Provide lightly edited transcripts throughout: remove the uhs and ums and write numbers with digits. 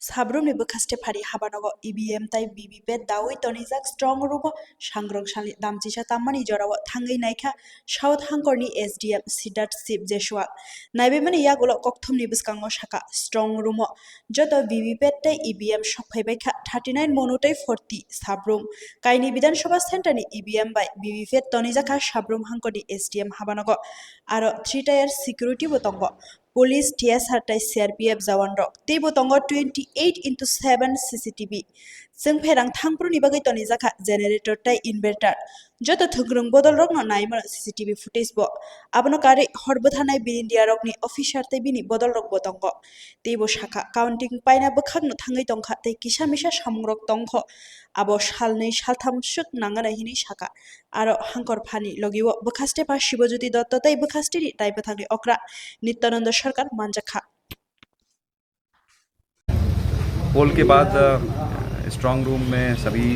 Sabrumni bukaste phari habanogo EVM tai VVPAT dawi tonijak strong room sangrongsalni damjisa tammani jorao thangai naikha South Hangkorni SDM Siddharth Sip Jeshua naibemani yagulo kokthumni biskango saka strong room joto VVPAT tai EVM sokphaibaikha 39 monutai 40 Sabrum kaini Bidhan Sabha Center ni EVM by VVPAT tonijaka Sabrum Hangkorni SDM habanogo aro 3 tier security botongo Police TSR tai CRPF Jawan rok tebo tongo 28/7 CCTV जों फेरang thangpruni bagai toni jaka generator tai inverter joto thugrung bodol rok no naima CCTV footage bo abono kari horbo thanai birindia rok ni officer tai bini bodol rok botongo tebo shaka counting paina bukhak no thangai tongkha tai kisa misa samung rok tongkho abo salnei saltham suk nangana hini shaka aro hangkor phani logiwo bukhaste pa Shibojyoti Dotto tai bukhaste ni tai pathangni okra Nityananda Sarkar manjakha पोल के बाद strong room में सभी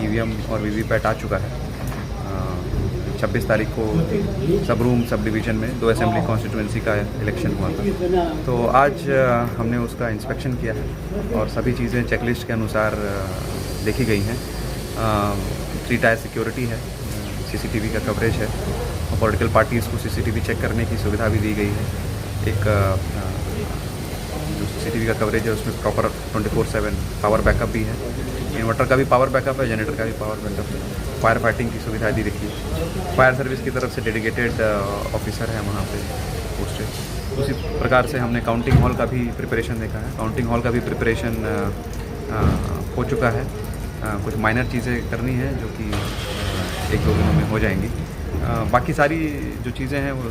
EVM और VVPAT आ चुका है। 26 तारीख को sub division में 2 असेंबली कॉन्स्टिट्यूंसी का इलेक्शन हुआ था, तो आज हमने उसका इंस्पेक्शन किया है और सभी चीज़ें चेकलिस्ट के अनुसार देखी गई हैं। 3 टायर सिक्योरिटी है, सीसीटीवी का कवरेज है और पॉलिटिकल पार्टीज़ को सीसीटीवी चेक करने की सुविधा भी दी गई है। एक जो सीसीटीवी का कवरेज है उसमें प्रॉपर 24/7 पावर बैकअप भी है, इन्वर्टर का भी पावर बैकअप है, जनरेटर का भी पावर बैकअप है, फायर फाइटिंग की सुविधा दी रखी है। फायर सर्विस की तरफ से डेडिकेटेड ऑफिसर है वहाँ पे पोस्टेड। उसी प्रकार से हमने काउंटिंग हॉल का भी प्रिपरेशन देखा है। काउंटिंग हॉल का भी प्रिपरेशन हो चुका है। कुछ माइनर चीज़ें करनी है जो कि 1-2 दिनों में हो जाएंगी। बाकी सारी जो चीज़ें हैं वो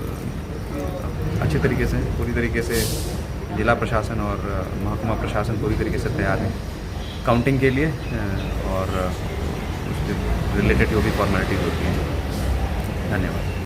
अच्छे तरीके से पूरी तरीके से जिला प्रशासन और महकमा प्रशासन पूरी तरीके से तैयार है काउंटिंग के लिए और उसके रिलेटेड जो भी फॉर्मेलिटीज़ होती हैं। धन्यवाद।